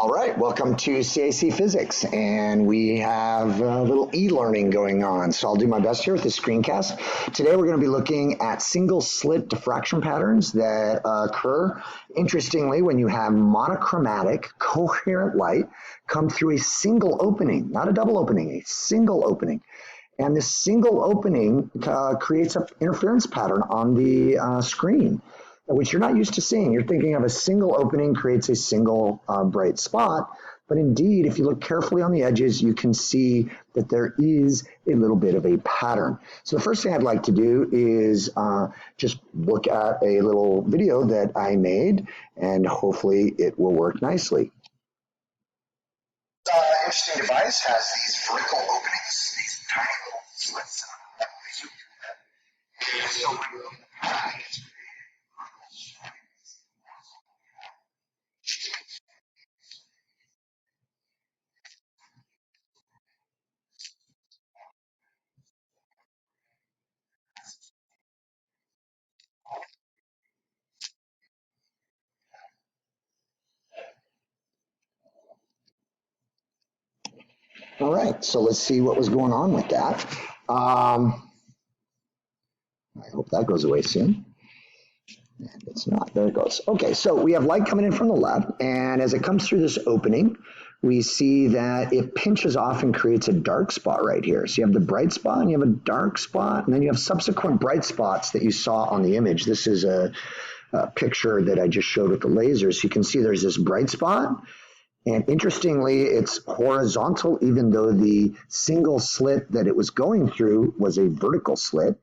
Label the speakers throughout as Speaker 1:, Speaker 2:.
Speaker 1: All right, welcome to CAC Physics, and we have a little e-learning going on. So I'll do my best here with this screencast. Today we're going to be looking at single slit diffraction patterns that occur, interestingly, when you have monochromatic, coherent light come through a single opening, not a double opening, a single opening. And this single opening creates an interference pattern on the screen, which you're not used to seeing. You're thinking of a single opening creates a single bright spot, but indeed, if you look carefully on the edges, you can see that there is a little bit of a pattern. So the first thing I'd like to do is just look at a little video that I made, and hopefully it will work nicely. Interesting device has these vertical openings, these tiny little slits. All right, so let's see what was going on with that. I hope that goes away soon. And it's not. There it goes. Okay, so we have light coming in from the left, and as it comes through this opening, we see that it pinches off and creates a dark spot right here. So you have the bright spot, and you have a dark spot, and then you have subsequent bright spots that you saw on the image. This is a picture that I just showed with the lasers. You can see there's this bright spot, and interestingly, it's horizontal, even though the single slit that it was going through was a vertical slit.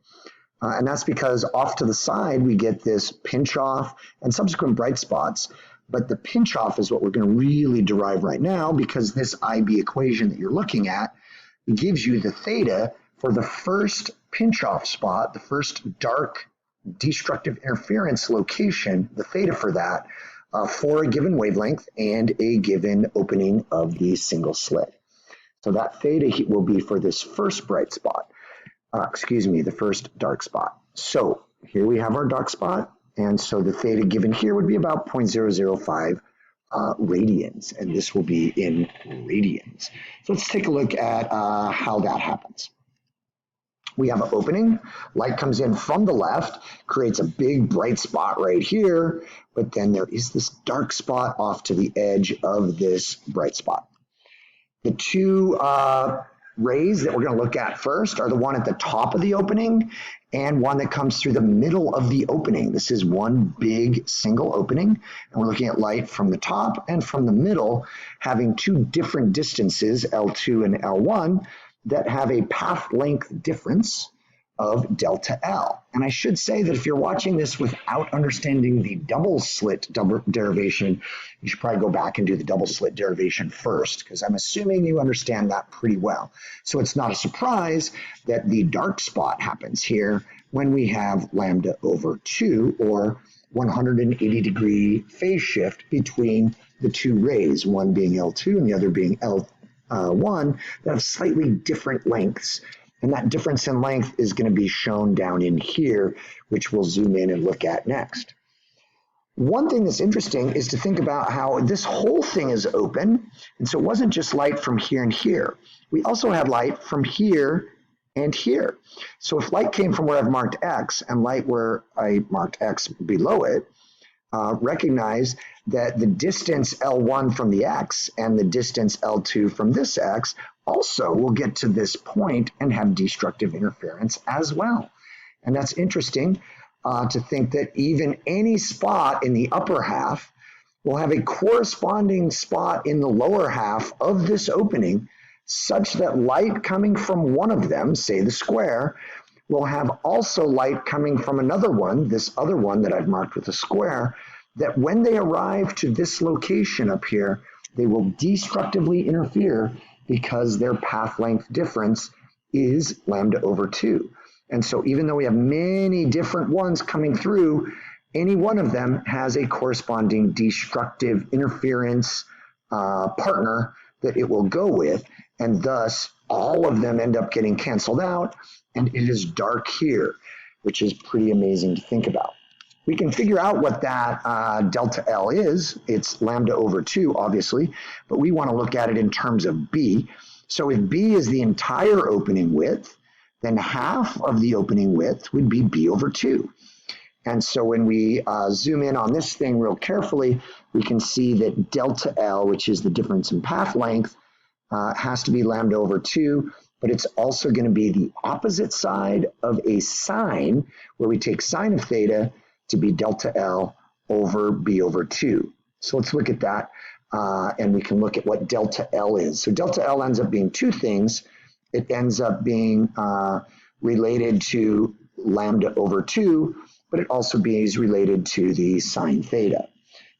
Speaker 1: And that's because off to the side, we get this pinch off and subsequent bright spots. But the pinch off is what we're going to really derive right now, because this IB equation that you're looking at gives you the theta for the first pinch off spot, the first dark destructive interference location, the theta for that, for a given wavelength and a given opening of the single slit. So that theta will be for this first bright spot. The first dark spot. So here we have our dark spot, and so the theta given here would be about 0.005 radians, and this will be in radians. So let's take a look at how that happens. We have an opening, light comes in from the left, creates a big bright spot right here, but then there is this dark spot off to the edge of this bright spot. The two rays that we're going to look at first are the one at the top of the opening and one that comes through the middle of the opening. This is one big single opening, and we're looking at light from the top and from the middle, having two different distances, L2 and L1, that have a path length difference of delta L. And I should say that if you're watching this without understanding the double slit derivation, you should probably go back and do the double slit derivation first, because I'm assuming you understand that pretty well. So it's not a surprise that the dark spot happens here when we have lambda over 2, or 180 degree phase shift between the two rays, one being L2 and the other being L1, that have slightly different lengths. And that difference in length is going to be shown down in here, which we'll zoom in and look at next. One thing that's interesting is to think about how this whole thing is open. And so it wasn't just light from here and here. We also had light from here and here. So if light came from where I've marked X and light where I marked X below it, recognize that the distance L1 from the X and the distance L2 from this X also will get to this point and have destructive interference as well. And that's interesting to think that even any spot in the upper half will have a corresponding spot in the lower half of this opening, such that light coming from one of them, say the square, will have also light coming from another one, this other one that I've marked with a square, that when they arrive to this location up here, they will destructively interfere because their path length difference is lambda over 2. And so even though we have many different ones coming through, any one of them has a corresponding destructive interference partner that it will go with, and thus all of them end up getting canceled out, and it is dark here, which is pretty amazing to think about. We can figure out what that delta L is. It's lambda over 2, obviously, but we want to look at it in terms of B. So if B is the entire opening width, then half of the opening width would be B over 2. And so when we zoom in on this thing real carefully, we can see that delta L, which is the difference in path length, has to be lambda over 2, but it's also going to be the opposite side of a sine, where we take sine of theta to be delta L over B over 2. So let's look at that, and we can look at what delta L is. So delta L ends up being two things. It ends up being related to lambda over 2, but it also is related to the sine theta.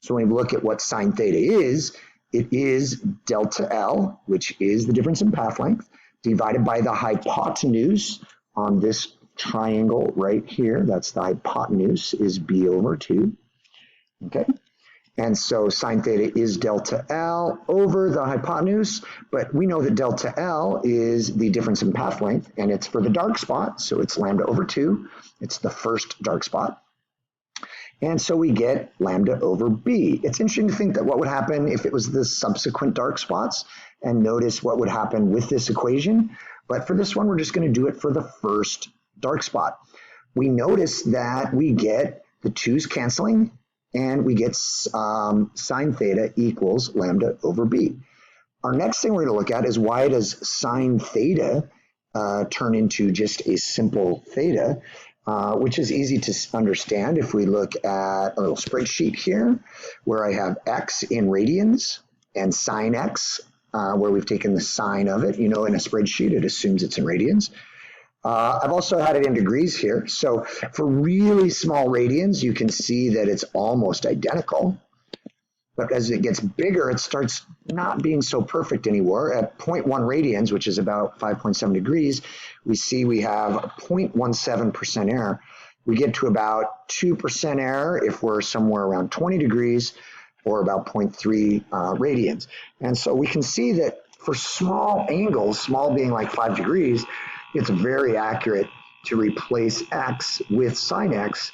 Speaker 1: So when we look at what sine theta is, it is delta L, which is the difference in path length, divided by the hypotenuse on this triangle right here. That's the hypotenuse, is B over 2. Okay. And so sine theta is delta L over the hypotenuse, but we know that delta L is the difference in path length, and it's for the dark spot, so it's lambda over 2. It's the first dark spot. And so we get lambda over B. It's interesting to think that what would happen if it was the subsequent dark spots, and notice what would happen with this equation. But for this one, we're just going to do it for the first dark spot. We notice that we get the 2's canceling, and we get sine theta equals lambda over B. Our next thing we're going to look at is why does sine theta turn into just a simple theta, which is easy to understand if we look at a little spreadsheet here where I have x in radians and sine x, where we've taken the sine of it. You know, in a spreadsheet, it assumes it's in radians. I've also had it in degrees here. So for really small radians, you can see that it's almost identical. But as it gets bigger, it starts not being so perfect anymore. At 0.1 radians, which is about 5.7 degrees, we see we have a 0.17% error. We get to about 2% error if we're somewhere around 20 degrees, or about 0.3 radians. And so we can see that for small angles, small being like 5 degrees, it's very accurate to replace x with sine x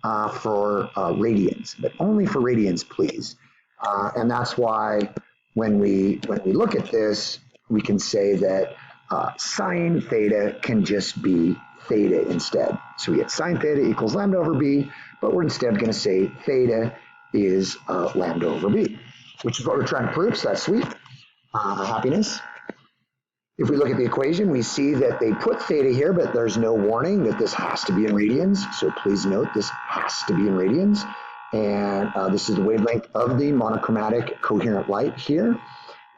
Speaker 1: for radians, but only for radians, please. And that's why when we look at this, we can say that sine theta can just be theta instead. So we get sine theta equals lambda over b, but we're instead going to say theta is lambda over b, which is what we're trying to prove, so that's sweet. Happiness. If we look at the equation, we see that they put theta here, but there's no warning that this has to be in radians. So please note this has to be in radians. And this is the wavelength of the monochromatic coherent light here.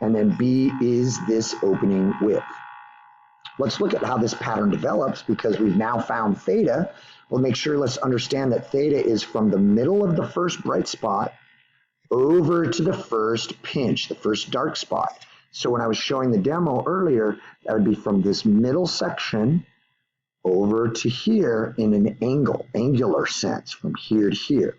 Speaker 1: And then B is this opening width. Let's look at how this pattern develops, because we've now found theta. We'll make sure, let's understand that theta is from the middle of the first bright spot over to the first pinch, the first dark spot. So when I was showing the demo earlier, that would be from this middle section over to here in an angular sense, from here to here.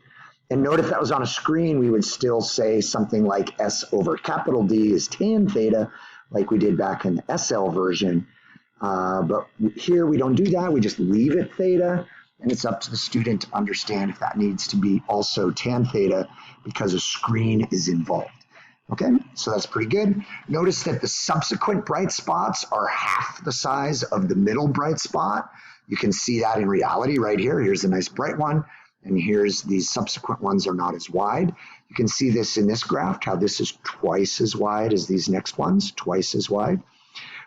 Speaker 1: And note if that was on a screen, we would still say something like S over capital D is tan theta, like we did back in the SL version. But here we don't do that. We just leave it theta, and it's up to the student to understand if that needs to be also tan theta because a screen is involved. Okay, so that's pretty good. Notice that the subsequent bright spots are half the size of the middle bright spot. You can see that in reality right here. Here's a nice bright one, and here's these subsequent ones are not as wide. You can see this in this graph, how this is twice as wide as these next ones, twice as wide.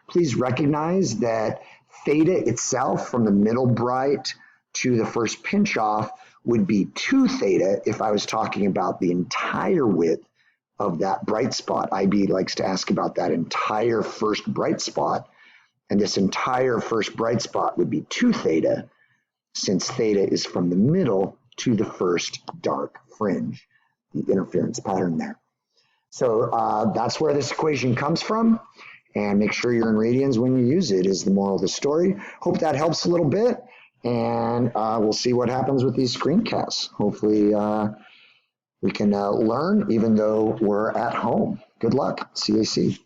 Speaker 1: Please recognize that theta itself from the middle bright to the first pinch off would be 2 theta if I was talking about the entire width of that bright spot. IB likes to ask about that entire first bright spot, and this entire first bright spot would be 2 theta, since theta is from the middle to the first dark fringe, the interference pattern there. So that's where this equation comes from, and make sure you're in radians when you use it is the moral of the story. Hope that helps a little bit, and we'll see what happens with these screencasts. Hopefully we can learn even though we're at home. Good luck, CAC.